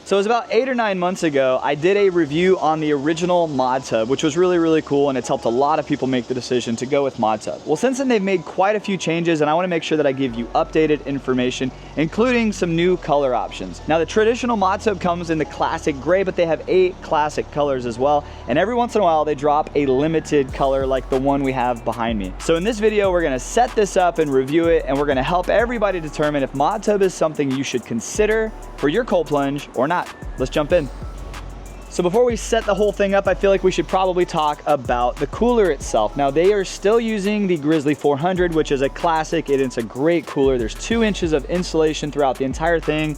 So it was about 8 or 9 months ago, I did a review on the original Modtub, which was really, really cool, and it's helped a lot of people make the decision to go with Modtub. Well, since then they've made quite a few changes, and I wanna make sure that I give you updated information, including some new color options. Now, the traditional Modtub comes in the classic gray, but they have 8 classic colors as well, and every once in a while they drop a limited color like the one we have behind me. So in this video, we're gonna set this up and review it, and we're gonna help everybody determine if Modtub is something you should consider for your cold plunge or not. Let's jump in. So before we set the whole thing up, I feel like we should probably talk about the cooler itself. Now, they are still using the Grizzly 400, which is a classic. It's a great cooler. There's 2 inches of insulation throughout the entire thing,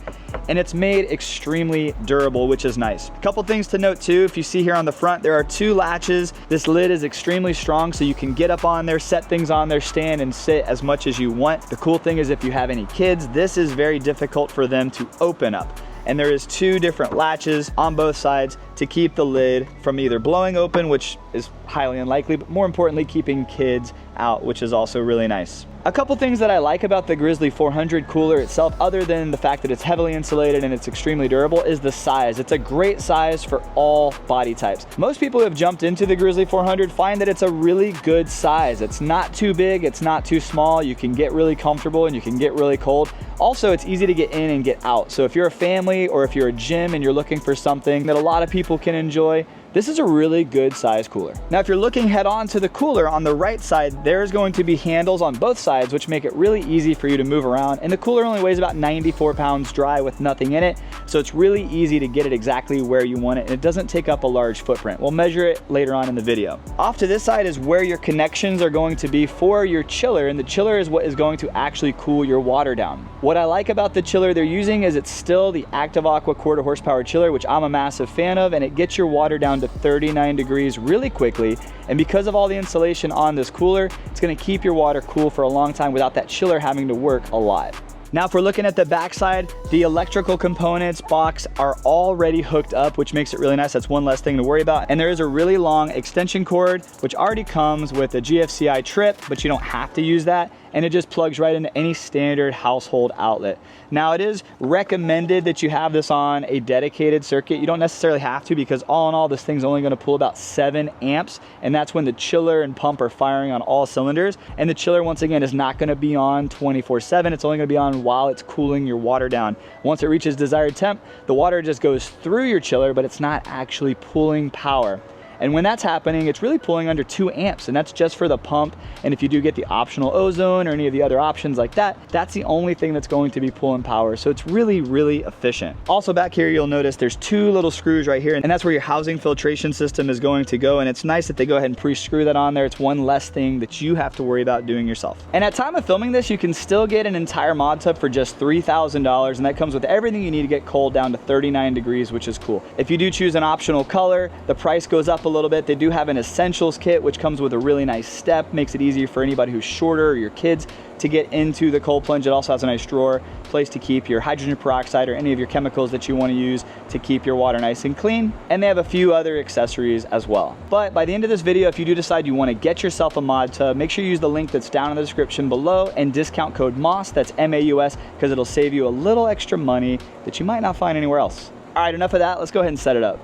and it's made extremely durable, which is nice. A couple things to note too, if you see here on the front, there are 2 latches. This lid is extremely strong, so you can get up on there, set things on there, stand and sit as much as you want. The cool thing is if you have any kids, this is very difficult for them to open up. And there is 2 different latches on both sides to keep the lid from either blowing open, which is highly unlikely, but more importantly, keeping kids out, which is also really nice. A couple things that I like about the Grizzly 400 cooler itself, other than the fact that it's heavily insulated and it's extremely durable, is the size. It's a great size for all body types. Most people who have jumped into the Grizzly 400 find that it's a really good size. It's not too big, it's not too small. You can get really comfortable and you can get really cold. Also, it's easy to get in and get out. So if you're a family or if you're a gym and you're looking for something that a lot of people can enjoy, this is a really good size cooler. Now, if you're looking head on to the cooler, on the right side, there's going to be handles on both sides, which make it really easy for you to move around. And the cooler only weighs about 94 pounds dry with nothing in it. So it's really easy to get it exactly where you want it. And it doesn't take up a large footprint. We'll measure it later on in the video. Off to this side is where your connections are going to be for your chiller. And the chiller is what is going to actually cool your water down. What I like about the chiller they're using is it's still the Active Aqua 1/4 horsepower chiller, which I'm a massive fan of, and it gets your water down to 39 degrees really quickly. And because of all the insulation on this cooler, it's gonna keep your water cool for a long time without that chiller having to work a lot. Now, if we're looking at the backside, the electrical components box are already hooked up, which makes it really nice. That's one less thing to worry about. And there is a really long extension cord, which already comes with a GFCI trip, but you don't have to use that. And it just plugs right into any standard household outlet. Now, it is recommended that you have this on a dedicated circuit. You don't necessarily have to, because all in all, this thing's only gonna pull about 7 amps, and that's when the chiller and pump are firing on all cylinders. And the chiller, once again, is not gonna be on 24/7. It's only gonna be on while it's cooling your water down. Once it reaches desired temp, the water just goes through your chiller, but it's not actually pulling power. And when that's happening, it's really pulling under 2 amps, and that's just for the pump. And if you do get the optional Ozone or any of the other options like that, that's the only thing that's going to be pulling power. So it's really, really efficient. Also back here, you'll notice there's 2 little screws right here, and that's where your housing filtration system is going to go. And it's nice that they go ahead and pre-screw that on there. It's one less thing that you have to worry about doing yourself. And at time of filming this, you can still get an entire Modtub for just $3,000, and that comes with everything you need to get cold down to 39 degrees, which is cool. If you do choose an optional color, the price goes up a little bit. They do have an essentials kit, which comes with a really nice step, makes it easier for anybody who's shorter or your kids to get into the cold plunge. It also has a nice drawer, place to keep your hydrogen peroxide or any of your chemicals that you want to use to keep your water nice and clean. And they have a few other accessories as well. But by the end of this video, if you do decide you want to get yourself a Modtub, make sure you use the link that's down in the description below and discount code MAUS, that's MAUS, because it'll save you a little extra money that you might not find anywhere else. All right, enough of that. Let's go ahead and set it up.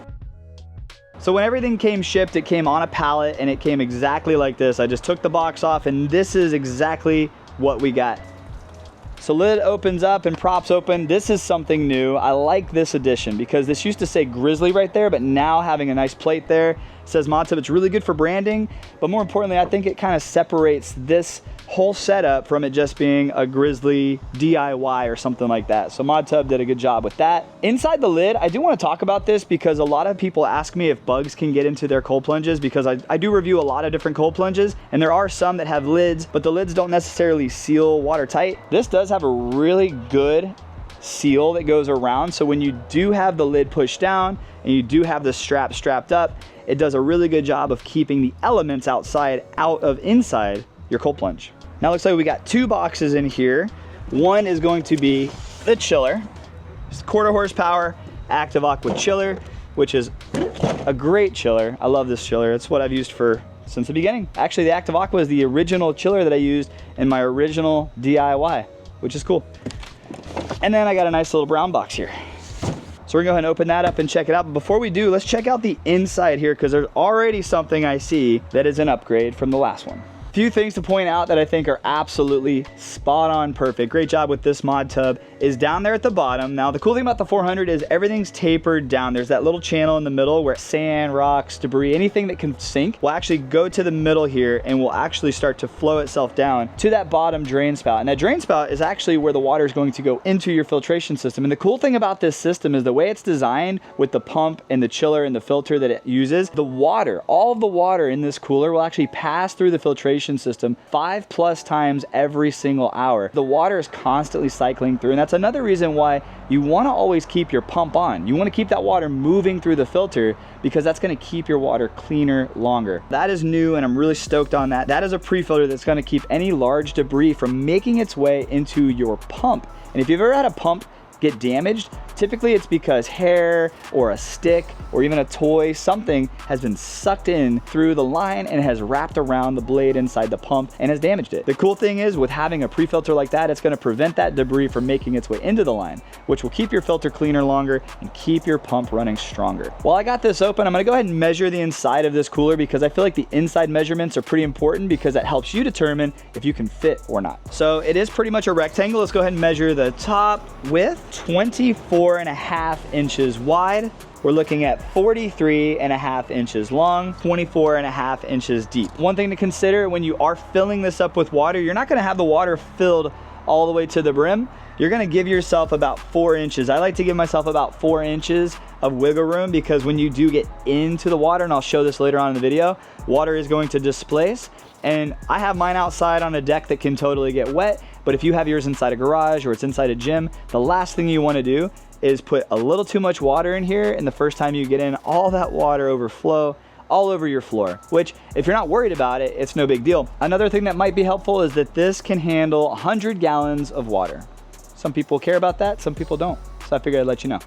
So when everything came shipped, it came on a pallet, and it came exactly like this. I just took the box off, and this is exactly what we got. So lid opens up and props open. This is something new. I like this addition because this used to say Grizzly right there, but now having a nice plate there says Modtub. It's really good for branding, but more importantly, I think it kind of separates this whole setup from it just being a Grizzly DIY or something like that. So Modtub did a good job with that. Inside the lid, I do want to talk about this because a lot of people ask me if bugs can get into their cold plunges, because I do review a lot of different cold plunges, and there are some that have lids, but the lids don't necessarily seal watertight. This does have a really good seal that goes around, so when you do have the lid pushed down and you do have the strap strapped up, it does a really good job of keeping the elements outside out of inside your cold plunge. Now it looks like we got 2 boxes in here. One is going to be the chiller. It's 1/4 horsepower Active Aqua chiller, which is a great chiller. I love this chiller. It's what I've used since the beginning. Actually, the Active Aqua is the original chiller that I used in my original DIY, which is cool. And then I got a nice little brown box here. So we're gonna go ahead and open that up and check it out. But before we do, let's check out the inside here, because there's already something I see that is an upgrade from the last one. Few things to point out that I think are absolutely spot on perfect. Great job with this Modtub is down there at the bottom. Now the cool thing about the 400 is everything's tapered down. There's that little channel in the middle where sand, rocks, debris, anything that can sink will actually go to the middle here and will actually start to flow itself down to that bottom drain spout. And that drain spout is actually where the water is going to go into your filtration system. And the cool thing about this system is the way it's designed with the pump and the chiller and the filter that it uses, the water, all of the water in this cooler will actually pass through the filtration system 5+ times every single hour. The water is constantly cycling through, and that's another reason why you want to always keep your pump on. You want to keep that water moving through the filter, because that's going to keep your water cleaner longer. That is new, and I'm really stoked on that. That is a pre-filter that's going to keep any large debris from making its way into your pump. And if you've ever had a pump get damaged, typically it's because hair or a stick or even a toy, something has been sucked in through the line and has wrapped around the blade inside the pump and has damaged it. The cool thing is with having a pre-filter like that, it's going to prevent that debris from making its way into the line, which will keep your filter cleaner longer and keep your pump running stronger. While I got this open, I'm going to go ahead and measure the inside of this cooler, because I feel like the inside measurements are pretty important, because that helps you determine if you can fit or not. So it is pretty much a rectangle. Let's go ahead and measure the top width, 24.5 inches wide. We're looking at 43.5 inches long, 24.5 inches deep. One thing to consider when you are filling this up with water, you're not gonna have the water filled all the way to the brim. You're gonna give yourself about 4 inches. I like to give myself about 4 inches of wiggle room, because when you do get into the water, and I'll show this later on in the video, water is going to displace. And I have mine outside on a deck that can totally get wet, but if you have yours inside a garage or it's inside a gym, the last thing you wanna do is put a little too much water in here, and the first time you get in, all that water overflow all over your floor, which if you're not worried about it, it's no big deal. Another thing that might be helpful is that this can handle 100 gallons of water. Some people care about that, some people don't. So I figured I'd let you know.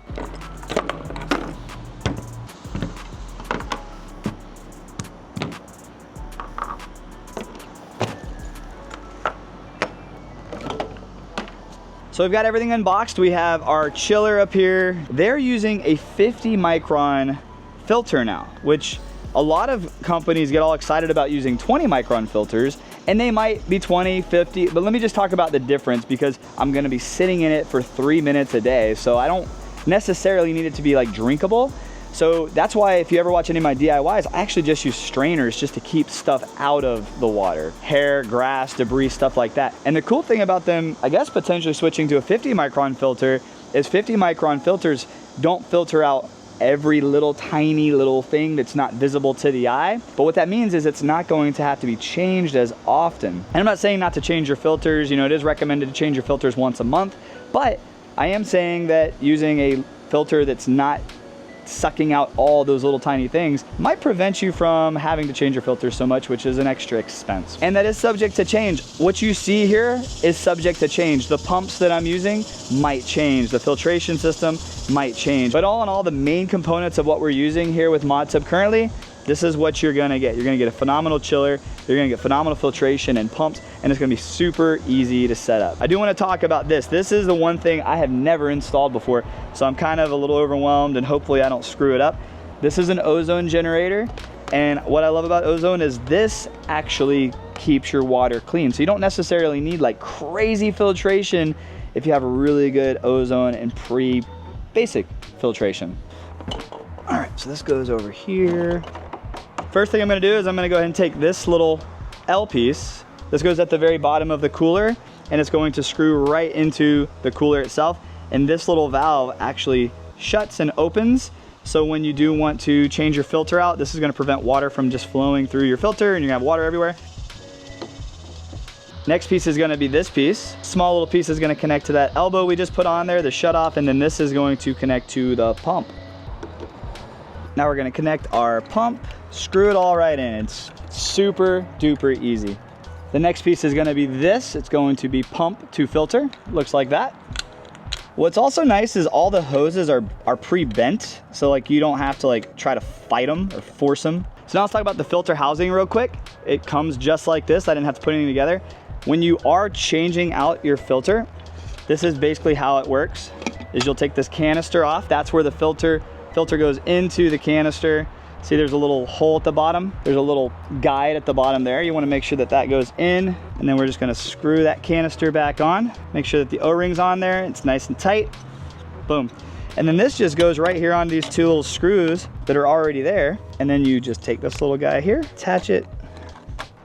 So we've got everything unboxed. We have our chiller up here. They're using a 50 micron filter now, which a lot of companies get all excited about using 20 micron filters, and they might be 20, 50, but let me just talk about the difference, because I'm gonna be sitting in it for 3 minutes a day, so I don't necessarily need it to be like drinkable. So that's why if you ever watch any of my DIYs, I actually just use strainers just to keep stuff out of the water. Hair, grass, debris, stuff like that. And the cool thing about them, I guess potentially switching to a 50 micron filter, is 50 micron filters don't filter out every little tiny little thing that's not visible to the eye. But what that means is it's not going to have to be changed as often. And I'm not saying not to change your filters, you know, it is recommended to change your filters once a month, but I am saying that using a filter that's not sucking out all those little tiny things might prevent you from having to change your filters so much, which is an extra expense. And that is subject to change. What you see here is subject to change. The pumps that I'm using might change. The filtration system might change. But all in all, the main components of what we're using here with Modtub currently, this is what you're gonna get. You're gonna get a phenomenal chiller, you're gonna get phenomenal filtration and pumps, and it's gonna be super easy to set up. I do wanna talk about this. This is the one thing I have never installed before, so I'm kind of a little overwhelmed, and hopefully I don't screw it up. This is an Ozone generator, and what I love about Ozone is this actually keeps your water clean. So you don't necessarily need like crazy filtration if you have a really good Ozone and basic filtration. All right, so this goes over here. First thing I'm gonna do is I'm gonna go ahead and take this little L piece. This goes at the very bottom of the cooler, and it's going to screw right into the cooler itself. And this little valve actually shuts and opens. So when you do want to change your filter out, this is gonna prevent water from just flowing through your filter, and you're gonna have water everywhere. Next piece is gonna be this piece. Small little piece is gonna connect to that elbow we just put on there, the shut off, and then this is going to connect to the pump. Now we're gonna connect our pump, screw it all right in. It's super duper easy. The next piece is gonna be this. It's going to be pump to filter. Looks like that. What's also nice is all the hoses are pre-bent, so like you don't have to like try to fight them or force them. So now let's talk about the filter housing real quick. It comes just like this. I didn't have to put anything together. When you are changing out your filter, this is basically how it works. is you'll take this canister off. That's where the filter goes into the canister. See, there's a little hole at the bottom. There's a little guide at the bottom there. You want to make sure that that goes in, and then we're just going to screw that canister back on. Make sure that the O-ring's on there. It's nice and tight. Boom. And then this just goes right here on these two little screws that are already there. And then you just take this little guy here, attach it.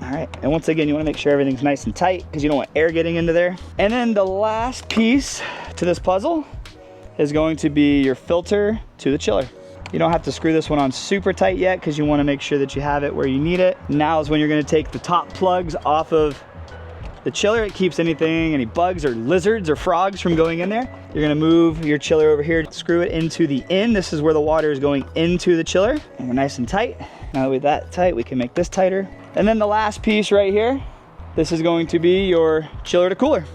All right, and once again, you want to make sure everything's nice and tight because you don't want air getting into there. And then the last piece to this puzzle is going to be your filter to the chiller. You don't have to screw this one on super tight yet because you want to make sure that you have it where you need it. Now is when you're going to take the top plugs off of the chiller. It keeps any bugs or lizards or frogs from going in there. You're going to move your chiller over here, screw it into the end. This is where the water is going into the chiller, and we're nice and tight. Now that we're that tight, we can make this tighter. And then the last piece right here, this is going to be your chiller to cooler.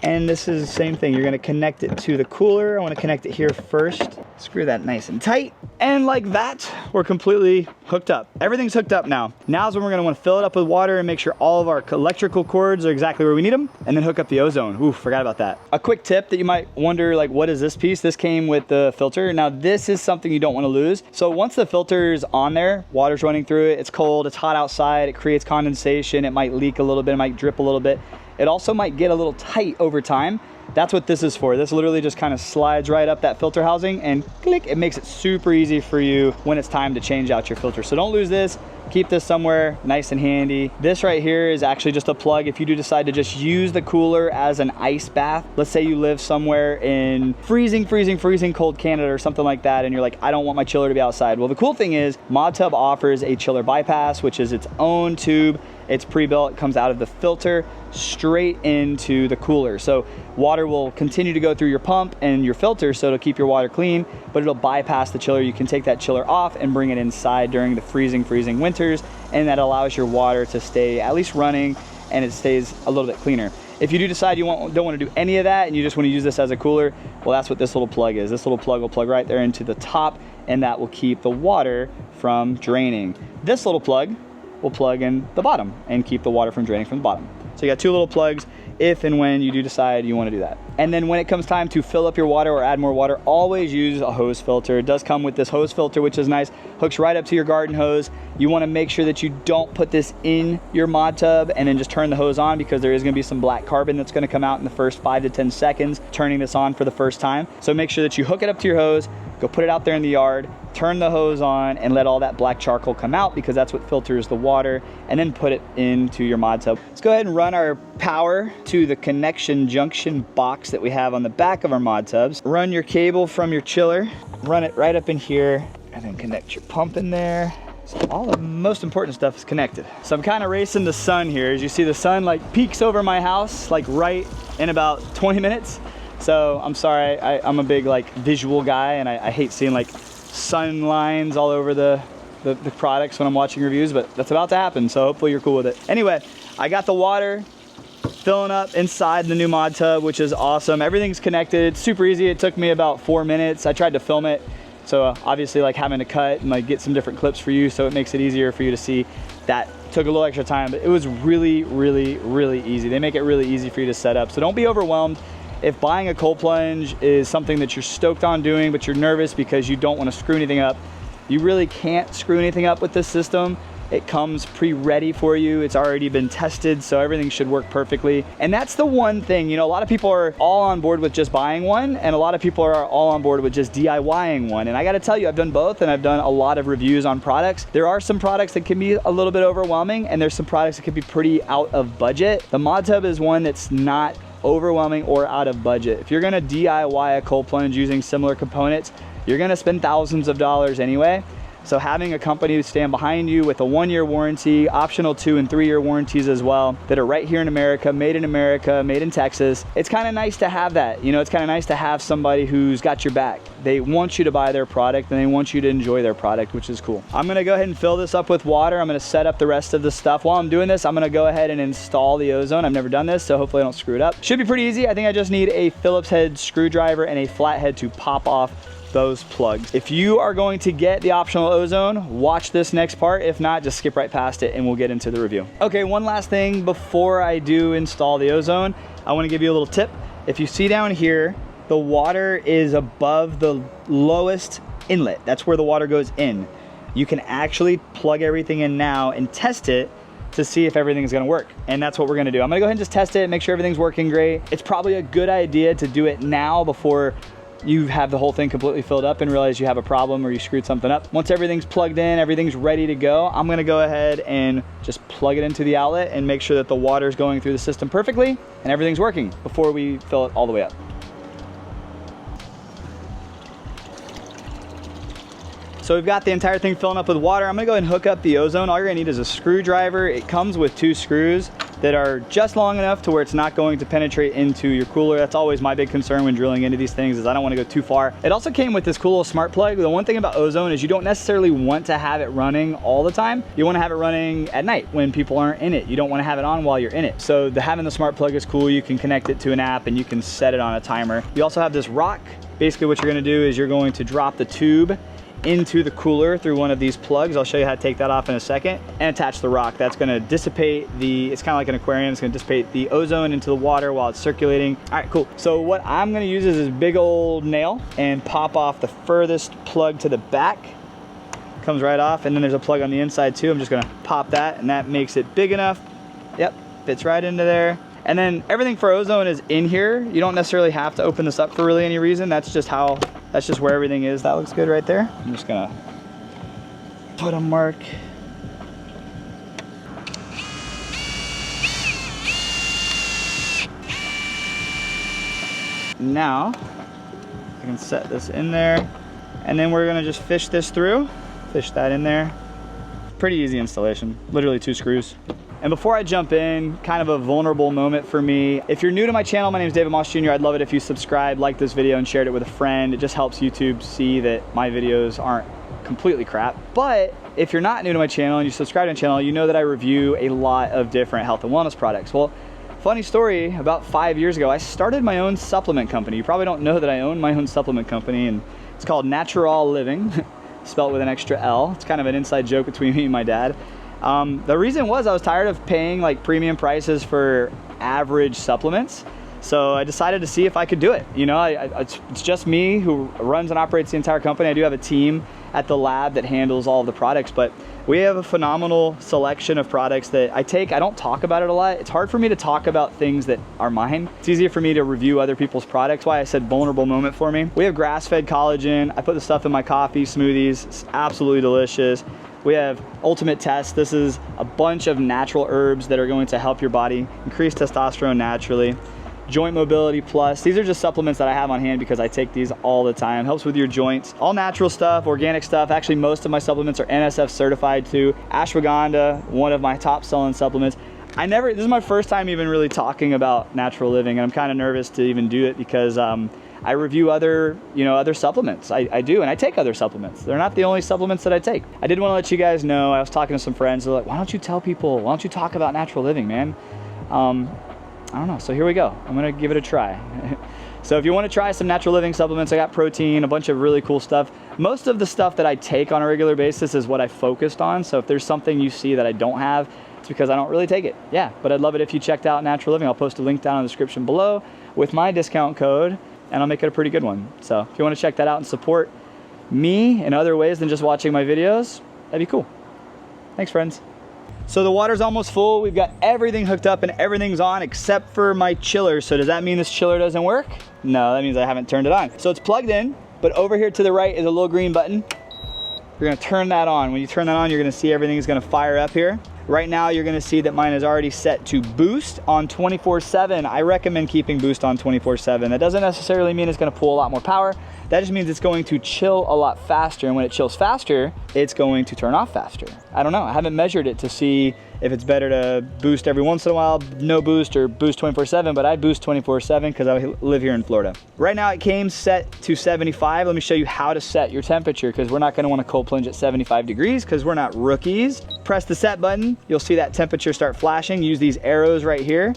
And this is the same thing. You're gonna connect it to the cooler. I wanna connect it here first. Screw that nice and tight. And like that, we're completely hooked up. Everything's hooked up now. Now's when we're gonna wanna fill it up with water and make sure all of our electrical cords are exactly where we need them, and then hook up the ozone. Ooh, forgot about that. A quick tip that you might wonder, like, what is this piece? This came with the filter. Now this is something you don't wanna lose. So once the filter's on there, water's running through it, it's cold, it's hot outside, it creates condensation, it might leak a little bit, it might drip a little bit. It also might get a little tight over time. That's what this is for. This literally just kind of slides right up that filter housing and click, it makes it super easy for you when it's time to change out your filter. So don't lose this. Keep this somewhere nice and handy. This right here is actually just a plug. If you do decide to just use the cooler as an ice bath, let's say you live somewhere in freezing cold Canada or something like that, and you're like, I don't want my chiller to be outside. Well, the cool thing is Modtub offers a chiller bypass, which is its own tube. It's pre-built, it comes out of the filter straight into the cooler. So water will continue to go through your pump and your filter, so it'll keep your water clean, but it'll bypass the chiller. You can take that chiller off and bring it inside during the freezing winters, and that allows your water to stay at least running, and it stays a little bit cleaner. If you do decide you don't want to do any of that and you just want to use this as a cooler, well, that's what this little plug is. This little plug will plug right there into the top, and that will keep the water from draining. This little plug will plug in the bottom and keep the water from draining from the bottom. So you got two little plugs if and when you do decide you want to do that. And then when it comes time to fill up your water or add more water, always use a hose filter. It does come with this hose filter, which is nice, hooks right up to your garden hose. You want to make sure that you don't put this in your Modtub and then just turn the hose on, because there is going to be some black carbon that's going to come out in the first 5 to 10 seconds turning this on for the first time. So make sure that you hook it up to your hose, go put it out there in the yard, turn the hose on, and let all that black charcoal come out, because that's what filters the water, and then put it into your Modtub. Let's go ahead and run our power to the connection junction box that we have on the back of our Modtubs. Run your cable from your chiller, run it right up in here, and then connect your pump in there. So all the most important stuff is connected. So I'm kind of racing the sun here. As you see, the sun like peaks over my house like right in about 20 minutes. So I'm sorry, I'm a big like visual guy, and I hate seeing like sun lines all over the products when I'm watching reviews, but that's about to happen, so hopefully you're cool with it. Anyway, I got the water filling up inside the new Modtub, which is awesome. Everything's connected, it's super easy. It took me about 4 minutes. I tried to film it, so obviously like having to cut and like get some different clips for you, so it makes it easier for you to see. That took a little extra time, but it was really easy. They make it really easy for you to set up, so don't be overwhelmed. If buying a cold plunge is something that you're stoked on doing, but you're nervous because you don't want to screw anything up, you really can't screw anything up with this system. It comes pre-ready for you. It's already been tested, so everything should work perfectly. And that's the one thing, you know, a lot of people are all on board with just buying one, and a lot of people are all on board with just DIYing one. And I gotta tell you, I've done both, and I've done a lot of reviews on products. There are some products that can be a little bit overwhelming, and there's some products that can be pretty out of budget. The Modtub is one that's not overwhelming or out of budget. If you're gonna DIY a cold plunge using similar components, you're gonna spend thousands of dollars anyway. So having a company stand behind you with a 1-year warranty, optional 2 and 3-year warranties as well, that are right here in America, made in Texas, it's kind of nice to have that. You know, it's kind of nice to have somebody who's got your back. They want you to buy their product, and they want you to enjoy their product, which is cool. I'm gonna go ahead and fill this up with water. I'm gonna set up the rest of the stuff. While I'm doing this, I'm gonna go ahead and install the ozone. I've never done this, so hopefully I don't screw it up. Should be pretty easy. I think I just need a Phillips head screwdriver and a flathead to pop off those plugs. If you are going to get the optional ozone, watch this next part. If not, just skip right past it and we'll get into the review. Okay, one last thing before I do install the ozone, I want to give you a little tip. If you see down here, the water is above the lowest inlet. That's where the water goes in. You can actually plug everything in now and test it to see if everything's gonna work. And that's what we're gonna do. I'm gonna go ahead and just test it, make sure everything's working great. It's probably a good idea to do it now before you have the whole thing completely filled up and realize you have a problem or you screwed something up. Once everything's plugged in, everything's ready to go, I'm gonna go ahead and just plug it into the outlet and make sure that the water's going through the system perfectly and everything's working before we fill it all the way up. So we've got the entire thing filling up with water. I'm gonna go ahead and hook up the Ozone. All you're gonna need is a screwdriver. It comes with 2 screws that are just long enough to where it's not going to penetrate into your cooler. That's always my big concern when drilling into these things, is I don't wanna go too far. It also came with this cool little smart plug. The one thing about Ozone is you don't necessarily want to have it running all the time. You wanna have it running at night when people aren't in it. You don't wanna have it on while you're in it. So having the smart plug is cool. You can connect it to an app and you can set it on a timer. You also have this rock. Basically what you're gonna do is you're going to drop the tube into the cooler through one of these plugs. I'll show you how to take that off in a second, and attach the rock. That's gonna dissipate it's kind of like an aquarium. It's gonna dissipate the ozone into the water while it's circulating. All right, cool. So what I'm gonna use is this big old nail and pop off the furthest plug to the back. Comes right off, and then there's a plug on the inside too. I'm just gonna pop that, and that makes it big enough. Yep, fits right into there. And then everything for Ozone is in here. You don't necessarily have to open this up for really any reason. That's just where everything is. That looks good right there. I'm just gonna put a mark. Now, I can set this in there, and then we're gonna just fish this through. Fish that in there. Pretty easy installation, literally 2 screws. And before I jump in, kind of a vulnerable moment for me. If you're new to my channel, my name is David Moss Jr. I'd love it if you subscribed, liked this video, and shared it with a friend. It just helps YouTube see that my videos aren't completely crap. But if you're not new to my channel and you subscribe to my channel, you know that I review a lot of different health and wellness products. Well, funny story, about 5 years ago, I started my own supplement company. You probably don't know that I own my own supplement company, and it's called Naty Living, spelled with an extra L. It's kind of an inside joke between me and my dad. The reason was I was tired of paying like premium prices for average supplements. So I decided to see if I could do it. You know, it's just me who runs and operates the entire company. I do have a team at the lab that handles all of the products, but we have a phenomenal selection of products that I take. I don't talk about it a lot. It's hard for me to talk about things that are mine. It's easier for me to review other people's products. Why I said vulnerable moment for me. We have grass-fed collagen. I put the stuff in my coffee, smoothies. It's absolutely delicious. We have Ultimate Test. This is a bunch of natural herbs that are going to help your body increase testosterone naturally. Joint Mobility Plus. These are just supplements that I have on hand because I take these all the time. Helps with your joints. All natural stuff, organic stuff. Actually, most of my supplements are NSF certified too. Ashwagandha, one of my top selling supplements. This is my first time even really talking about natural living, and I'm kind of nervous to even do it because I review other supplements. I do, and I take other supplements. They're not the only supplements that I take. I did want to let you guys know, I was talking to some friends, they're like, why don't you tell people, why don't you talk about natural living, man? I don't know, so here we go. I'm gonna give it a try. So if you wanna try some natural living supplements, I got protein, a bunch of really cool stuff. Most of the stuff that I take on a regular basis is what I focused on. So if there's something you see that I don't have, it's because I don't really take it. Yeah, but I'd love it if you checked out Natural Living. I'll post a link down in the description below with my discount code, and I'll make it a pretty good one. So if you wanna check that out and support me in other ways than just watching my videos, that'd be cool. Thanks, friends. So the water's almost full. We've got everything hooked up and everything's on except for my chiller. So does that mean this chiller doesn't work? No, that means I haven't turned it on. So it's plugged in, but over here to the right is a little green button. You're gonna turn that on. When you turn that on, you're gonna see everything is gonna fire up here. Right now, you're gonna see that mine is already set to boost on 24/7. I recommend keeping boost on 24/7. That doesn't necessarily mean it's gonna pull a lot more power. That just means it's going to chill a lot faster. And when it chills faster, it's going to turn off faster. I don't know, I haven't measured it to see if it's better to boost every once in a while, no boost, or boost 24/7, but I boost 24/7 because I live here in Florida. Right now it came set to 75. Let me show you how to set your temperature because we're not gonna wanna cold plunge at 75 degrees because we're not rookies. Press the set button, you'll see that temperature start flashing. Use these arrows right here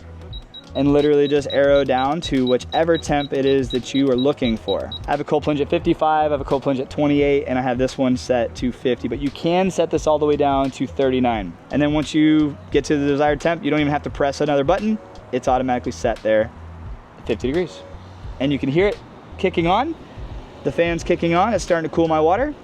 and literally just arrow down to whichever temp it is that you are looking for. I have a cold plunge at 55, I have a cold plunge at 28, and I have this one set to 50, but you can set this all the way down to 39. And then once you get to the desired temp, you don't even have to press another button. It's automatically set there at 50 degrees. And you can hear it kicking on. The fan's kicking on. It's starting to cool my water.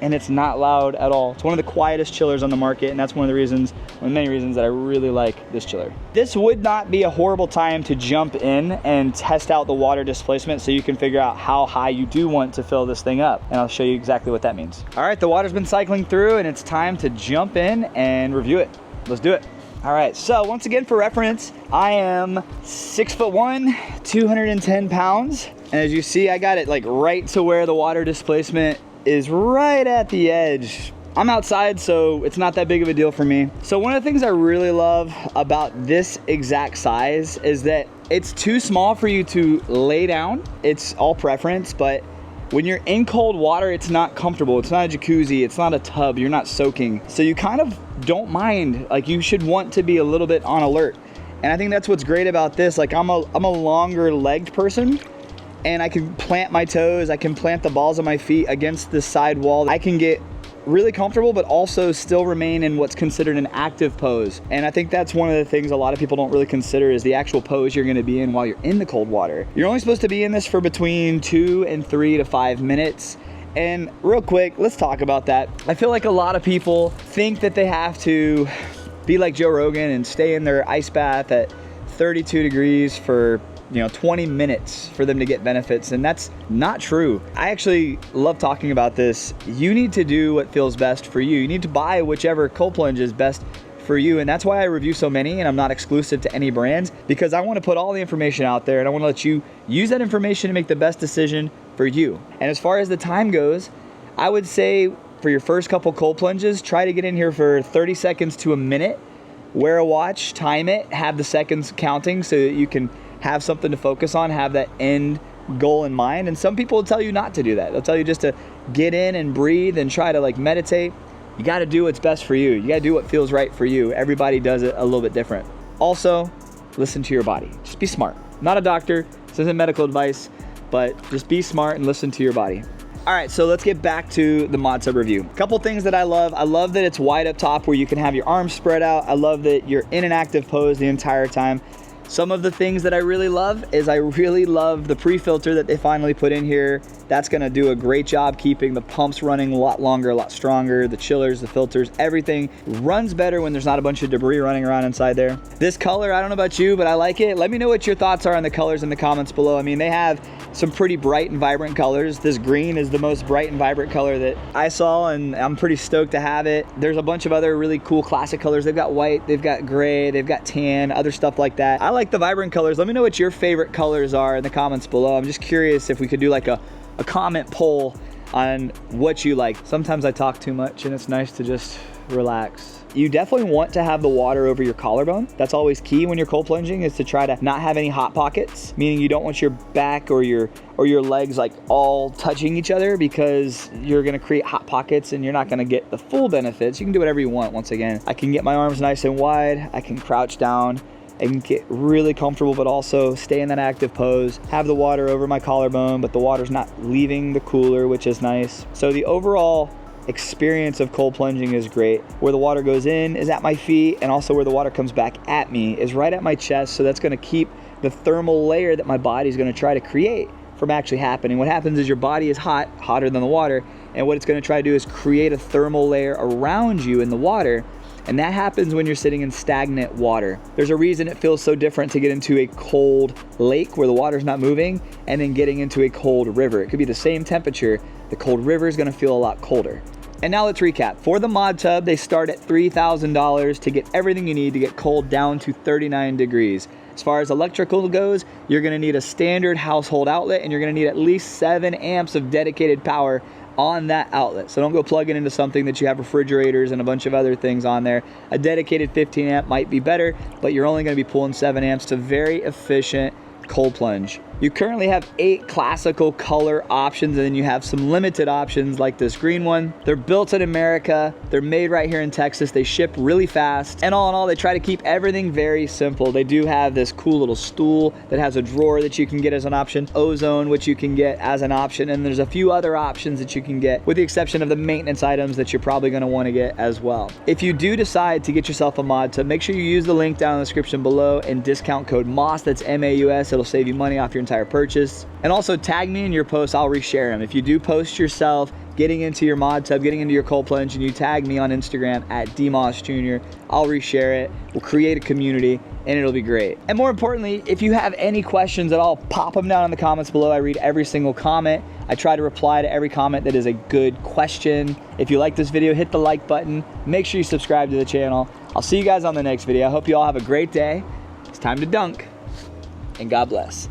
And it's not loud at all. It's one of the quietest chillers on the market, and that's one of the reasons, one of many reasons that I really like this chiller. This would not be a horrible time to jump in and test out the water displacement so you can figure out how high you do want to fill this thing up. And I'll show you exactly what that means. All right, the water's been cycling through and it's time to jump in and review it. Let's do it. All right, so once again, for reference, I am 6'1", 210 pounds. And as you see, I got it like right to where the water displacement is right at the edge. I'm outside, so it's not that big of a deal for me. So one of the things I really love about this exact size is that it's too small for you to lay down. It's all preference, but when you're in cold water, it's not comfortable. It's not a jacuzzi, it's not a tub, you're not soaking. So you kind of don't mind, like you should want to be a little bit on alert. And I think that's what's great about this. Like I'm a longer legged person, and I can plant my toes, I can plant the balls of my feet against the side wall. I can get really comfortable, but also still remain in what's considered an active pose. And I think that's one of the things a lot of people don't really consider is the actual pose you're gonna be in while you're in the cold water. You're only supposed to be in this for between 2 and 3 to 5 minutes. And real quick, let's talk about that. I feel like a lot of people think that they have to be like Joe Rogan and stay in their ice bath at 32 degrees for 20 minutes for them to get benefits, and that's not true. I actually love talking about this. You need to do what feels best for you. You need to buy whichever cold plunge is best for you, and that's why I review so many and I'm not exclusive to any brands, because I want to put all the information out there and I want to let you use that information to make the best decision for you. And as far as the time goes, I would say for your first couple cold plunges, try to get in here for 30 seconds to a minute. Wear a watch, time it, have the seconds counting so that you can have something to focus on, have that end goal in mind. And some people will tell you not to do that. They'll tell you just to get in and breathe and try to like meditate. You got to do what's best for you. You got to do what feels right for you. Everybody does it a little bit different. Also, listen to your body. Just be smart. I'm not a doctor. This isn't medical advice, but just be smart and listen to your body. All right, so let's get back to the Modtub review. A couple things that I love. I love that it's wide up top where you can have your arms spread out. I love that you're in an active pose the entire time. Some of the things that I really love is I really love the pre-filter that they finally put in here. That's gonna do a great job keeping the pumps running a lot longer, a lot stronger. The chillers, the filters, everything runs better when there's not a bunch of debris running around inside there. This color, I don't know about you, but I like it. Let me know what your thoughts are on the colors in the comments below. I mean, they have some pretty bright and vibrant colors. This green is the most bright and vibrant color that I saw, and I'm pretty stoked to have it. There's a bunch of other really cool classic colors. They've got white, they've got gray, they've got tan, other stuff like that. I like the vibrant colors. Let me know what your favorite colors are in the comments below. I'm just curious if we could do like a comment poll on what you like. Sometimes I talk too much and it's nice to just relax. You definitely want to have the water over your collarbone. That's always key when you're cold plunging, is to try to not have any hot pockets, meaning you don't want your back or your legs like all touching each other, because you're gonna create hot pockets and you're not gonna get the full benefits. You can do whatever you want. Once again, I can get my arms nice and wide, I can crouch down and get really comfortable, but also stay in that active pose, have the water over my collarbone, but the water's not leaving the cooler, which is nice. So the overall experience of cold plunging is great. Where the water goes in is at my feet, and also where the water comes back at me is right at my chest. So that's gonna keep the thermal layer that my body's gonna try to create from actually happening. What happens is your body is hot, hotter than the water, and what it's gonna try to do is create a thermal layer around you in the water. And that happens when you're sitting in stagnant water. There's a reason it feels so different to get into a cold lake where the water's not moving and then getting into a cold river. It could be the same temperature. The cold river is gonna feel a lot colder. And now let's recap. For the Modtub, they start at $3,000 to get everything you need to get cold down to 39 degrees. As far as electrical goes, you're gonna need a standard household outlet, and you're gonna need at least 7 amps of dedicated power on that outlet. So don't go plug it into something that you have refrigerators and a bunch of other things on there. A dedicated 15 amp might be better, but you're only gonna be pulling 7 amps to very efficient cold plunge. You currently have 8 classical color options, and then you have some limited options like this green one. They're built in America. They're made right here in Texas. They ship really fast. And all in all, they try to keep everything very simple. They do have this cool little stool that has a drawer that you can get as an option, Ozone, which you can get as an option, and there's a few other options that you can get, with the exception of the maintenance items that you're probably gonna wanna get as well. If you do decide to get yourself a Modtub, make sure you use the link down in the description below and discount code MAUS, that's MAUS. It'll save you money off your entire entire purchase. And also tag me in your posts, I'll reshare them. If you do post yourself getting into your mod tub, getting into your cold plunge, and you tag me on Instagram at dmossjr, I'll reshare it. We'll create a community and it'll be great. And more importantly, if you have any questions at all, pop them down in the comments below. I read every single comment. I try to reply to every comment that is a good question. If you like this video, hit the like button. Make sure you subscribe to the channel. I'll see you guys on the next video. I hope you all have a great day. It's time to dunk, and God bless.